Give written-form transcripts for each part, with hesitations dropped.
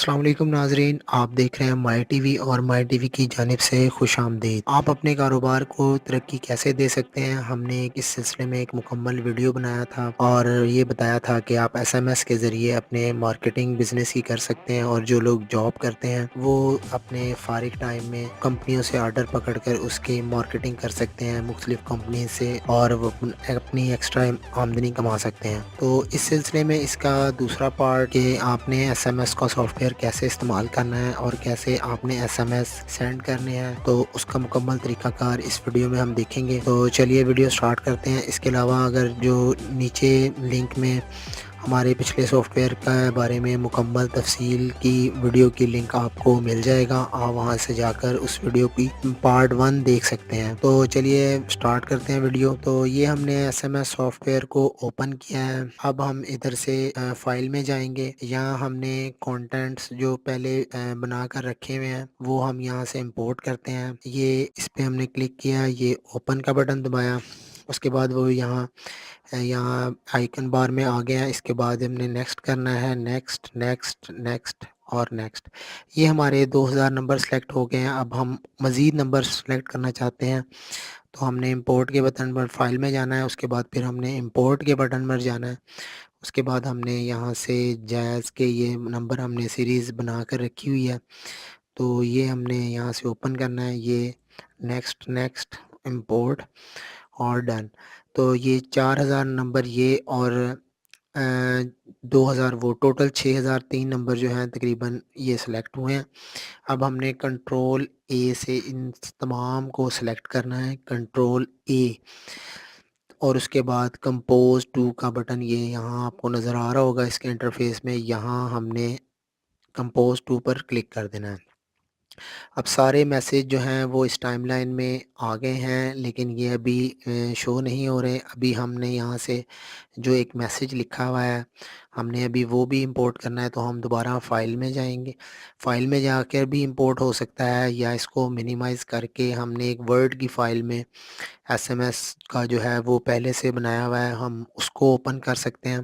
السلام علیکم ناظرین، آپ دیکھ رہے ہیں مائی ٹی وی اور مائی ٹی وی کی جانب سے خوش آمدید۔ آپ اپنے کاروبار کو ترقی کیسے دے سکتے ہیں، ہم نے اس سلسلے میں ایک مکمل ویڈیو بنایا تھا اور یہ بتایا تھا کہ آپ ایس ایم ایس کے ذریعے اپنے مارکیٹنگ بزنس کی کر سکتے ہیں، اور جو لوگ جاب کرتے ہیں وہ اپنے فارغ ٹائم میں کمپنیوں سے آرڈر پکڑ کر اس کی مارکیٹنگ کر سکتے ہیں مختلف کمپنی سے، اور وہ اپنی ایکسٹرا آمدنی کما سکتے ہیں۔ تو اس سلسلے میں اس کا دوسرا پارٹ کہ آپ نے ایس ایم ایس کا سافٹ ویئر کیسے استعمال کرنا ہے اور کیسے آپ نے ایس ایم ایس سینڈ کرنے ہیں، تو اس کا مکمل طریقہ کار اس ویڈیو میں ہم دیکھیں گے۔ تو چلیے ویڈیو سٹارٹ کرتے ہیں۔ اس کے علاوہ اگر جو نیچے لنک میں ہمارے پچھلے سافٹ ویئر کے بارے میں مکمل تفصیل کی ویڈیو کی لنک آپ کو مل جائے گا، آپ وہاں سے جا کر اس ویڈیو کی پارٹ 1 دیکھ سکتے ہیں۔ تو چلیے سٹارٹ کرتے ہیں ویڈیو۔ تو یہ ہم نے S M S software کو اوپن کیا ہے۔ اب ہم ادھر سے فائل میں جائیں گے۔ یہاں ہم نے کانٹینٹس جو پہلے بنا کر رکھے ہوئے ہیں وہ ہم یہاں سے امپورٹ کرتے ہیں۔ یہ اس پہ ہم نے کلک کیا، یہ اوپن کا بٹن دبایا، اس کے بعد وہ یہاں آئیکن بار میں آ گیا۔ اس کے بعد ہم نے نیکسٹ کرنا ہے، نیکسٹ نیکسٹ نیکسٹ اور نیکسٹ۔ یہ ہمارے 2000 نمبر سلیکٹ ہو گئے ہیں۔ اب ہم مزید نمبر سلیکٹ کرنا چاہتے ہیں تو ہم نے امپورٹ کے بٹن پر فائل میں جانا ہے، اس کے بعد پھر ہم نے امپورٹ کے بٹن پر جانا ہے، اس کے بعد ہم نے یہاں سے جائز کے یہ نمبر ہم نے سیریز بنا کر رکھی ہوئی ہے، تو یہ ہم نے یہاں سے اوپن کرنا ہے، یہ نیکسٹ نیکسٹ امپورٹ اور ڈن۔ تو یہ 4000 نمبر یہ اور 2000 وہ ٹوٹل 6003 نمبر جو ہیں تقریباً یہ سلیکٹ ہوئے ہیں۔ اب ہم نے کنٹرول اے سے ان تمام کو سلیکٹ کرنا ہے، کنٹرول اے، اور اس کے بعد کمپوز ٹو کا بٹن یہ یہاں آپ کو نظر آ رہا ہوگا اس کے انٹرفیس میں، یہاں ہم نے کمپوز ٹو پر کلک کر دینا ہے۔ اب سارے میسیج جو ہیں وہ اس ٹائم لائن میں آ گئے ہیں، لیکن یہ ابھی شو نہیں ہو رہے۔ ابھی ہم نے یہاں سے جو ایک میسیج لکھا ہوا ہے ہم نے ابھی وہ بھی امپورٹ کرنا ہے، تو ہم دوبارہ فائل میں جائیں گے۔ فائل میں جا کر بھی امپورٹ ہو سکتا ہے، یا اس کو منیمائز کر کے ہم نے ایک ورڈ کی فائل میں ایس ایم ایس کا جو ہے وہ پہلے سے بنایا ہوا ہے، ہم اس کو اوپن کر سکتے ہیں۔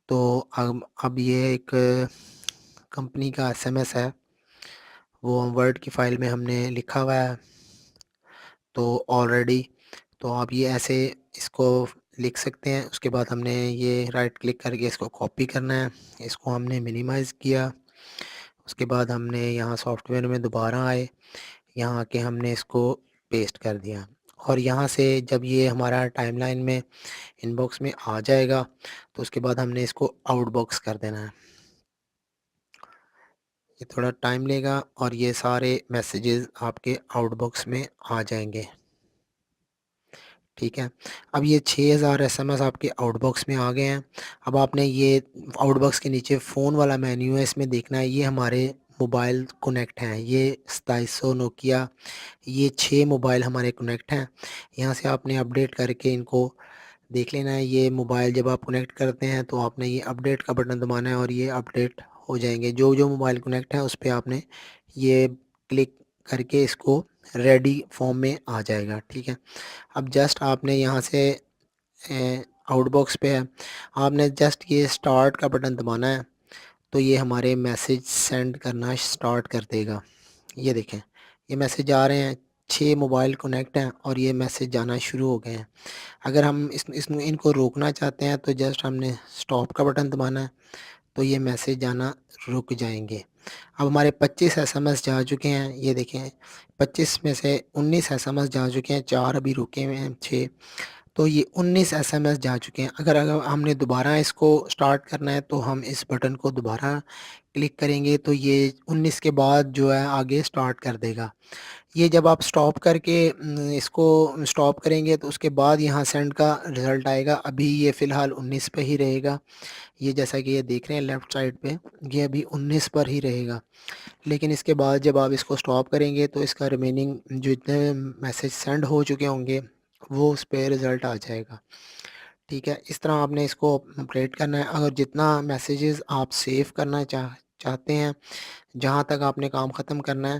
تو اب یہ ایک کمپنی کا ایس ایم ایس ہے، وہ ورڈ کی فائل میں ہم نے لکھا ہوا ہے تو آلریڈی، تو آپ یہ ایسے اس کو لکھ سکتے ہیں۔ اس کے بعد ہم نے یہ رائٹ کلک کر کے اس کو کاپی کرنا ہے، اس کو ہم نے منیمائز کیا، اس کے بعد ہم نے یہاں سافٹ ویئر میں دوبارہ آئے، یہاں کے ہم نے اس کو پیسٹ کر دیا، اور یہاں سے جب یہ ہمارا ٹائم لائن میں ان باکس میں آ جائے گا تو اس کے بعد ہم نے اس کو آؤٹ باکس کر دینا ہے۔ یہ تھوڑا ٹائم لے گا اور یہ سارے میسیجز آپ کے آؤٹ باکس میں آ جائیں گے، ٹھیک ہے۔ اب یہ 6000 ایس ایم ایس آپ کے آؤٹ باکس میں آ گئے ہیں۔ اب آپ نے یہ آؤٹ باکس کے نیچے فون والا مینیو ہے، اس میں دیکھنا ہے یہ ہمارے موبائل کنیکٹ ہیں، یہ 2700 نوکیا، یہ 6 موبائل ہمارے کنیکٹ ہیں۔ یہاں سے آپ نے اپڈیٹ کر کے ان کو دیکھ لینا ہے۔ یہ موبائل جب آپ کنیکٹ کرتے ہیں تو آپ نے یہ اپڈیٹ کا بٹن دبانا ہے اور یہ اپڈیٹ ہو جائیں گے۔ جو جو موبائل کنیکٹ ہیں اس پہ آپ نے یہ کلک کر کے اس کو ریڈی فارم میں آ جائے گا، ٹھیک ہے۔ اب جسٹ آپ نے یہاں سے آؤٹ باکس پہ ہے، آپ نے جسٹ یہ سٹارٹ کا بٹن دبانا ہے، تو یہ ہمارے میسیج سینڈ کرنا سٹارٹ کر دے گا۔ یہ دیکھیں یہ میسیج آ رہے ہیں، 6 موبائل کنیکٹ ہیں اور یہ میسیج جانا شروع ہو گئے ہیں۔ اگر ہم ان کو روکنا چاہتے ہیں تو جسٹ ہم نے سٹاپ کا بٹن دبانا ہے، تو یہ میسیج جانا رک جائیں گے۔ اب ہمارے 25 ایس ایم ایس جا چکے ہیں، یہ دیکھیں 25 میں سے 19 ایس ایم ایس جا چکے ہیں، 4 ابھی رکے ہوئے ہیں، 6، تو یہ 19 ایس ایم ایس جا چکے ہیں۔ اگر ہم نے دوبارہ اس کو سٹارٹ کرنا ہے تو ہم اس بٹن کو دوبارہ کلک کریں گے، تو یہ 19 کے بعد جو ہے آگے سٹارٹ کر دے گا۔ یہ جب آپ سٹاپ کر کے اس کو سٹاپ کریں گے تو اس کے بعد یہاں سینڈ کا رزلٹ آئے گا۔ ابھی یہ فی الحال 19 پہ ہی رہے گا، یہ جیسا کہ یہ دیکھ رہے ہیں لیفٹ سائڈ پہ، یہ ابھی 19 پر ہی رہے گا۔ لیکن اس کے بعد جب آپ اس کو سٹاپ کریں گے تو اس کا ریمیننگ جو اتنے میسیج سینڈ ہو چکے ہوں گے وہ اس پہ رزلٹ آ جائے گا، ٹھیک ہے۔ اس طرح آپ نے اس کو اپڈیٹ کرنا ہے۔ اگر جتنا میسیجز آپ سیو کرنا چاہتے ہیں، جہاں تک آپ نے کام ختم کرنا ہے،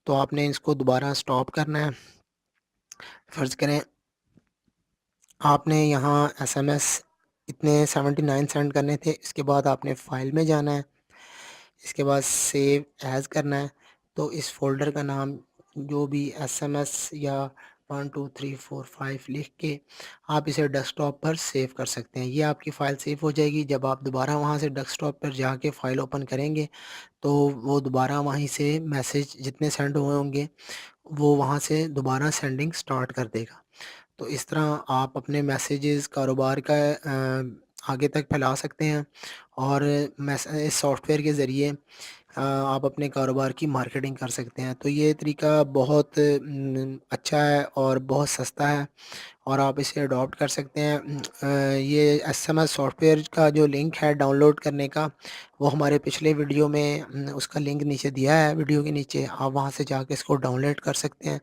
تو آپ نے اس کو دوبارہ سٹاپ کرنا ہے۔ فرض کریں آپ نے یہاں ایس ایم ایس اتنے 79 سینڈ کرنے تھے، اس کے بعد آپ نے فائل میں جانا ہے، اس کے بعد سیو ایز کرنا ہے، تو اس فولڈر کا نام جو بھی ایس ایم ایس یا 1 2 3 4 5 لکھ کے آپ اسے ڈیسک ٹاپ پر سیو کر سکتے ہیں۔ یہ آپ کی فائل سیو ہو جائے گی۔ جب آپ دوبارہ وہاں سے ڈیسک ٹاپ پر جا کے فائل اوپن کریں گے تو وہ دوبارہ وہیں سے میسیج جتنے سینڈ ہوئے ہوں گے وہ وہاں سے دوبارہ سینڈنگ سٹارٹ کر دے گا۔ تو اس طرح آپ اپنے میسیجز کاروبار کا آگے تک پھیلا سکتے ہیں، اور اس سافٹ ویئر کے ذریعے آپ اپنے کاروبار کی مارکیٹنگ کر سکتے ہیں۔ تو یہ طریقہ بہت اچھا ہے اور بہت سستا ہے، اور آپ اسے اڈاپٹ کر سکتے ہیں۔ یہ S M S software کا جو لنک ہے ڈاؤن لوڈ کرنے کا، وہ ہمارے پچھلے ویڈیو میں اس کا لنک نیچے دیا ہے، ویڈیو کے نیچے آپ وہاں سے جا کے اس کو ڈاؤن لوڈ کر سکتے ہیں،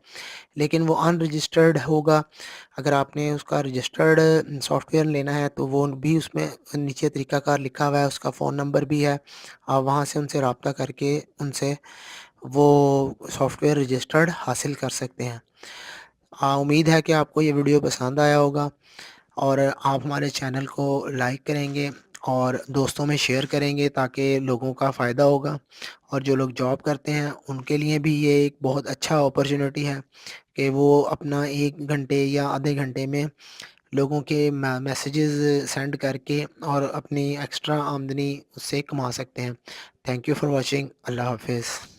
لیکن وہ ان رجسٹرڈ ہوگا۔ اگر آپ نے اس کا رجسٹرڈ سافٹ ویئر لینا ہے تو وہ بھی اس میں نیچے طریقہ کار لکھا ہوا ہے، اس کا فون نمبر بھی ہے، آپ وہاں سے ان سے رابطہ کر کے ان سے وہ سافٹ ویئر رجسٹرڈ حاصل کر سکتے ہیں۔ امید ہے کہ آپ کو یہ ویڈیو پسند آیا ہوگا، اور آپ ہمارے چینل کو لائک کریں گے اور دوستوں میں شیئر کریں گے تاکہ لوگوں کا فائدہ ہوگا، اور جو لوگ جاب کرتے ہیں ان کے لیے بھی یہ ایک بہت اچھا اپرچونیٹی ہے کہ وہ اپنا 1 گھنٹے یا آدھے گھنٹے میں لوگوں کے میسیجز سینڈ کر کے اور اپنی ایکسٹرا آمدنی اس سے کما سکتے ہیں۔ Thank you for watching. اللہ حافظ۔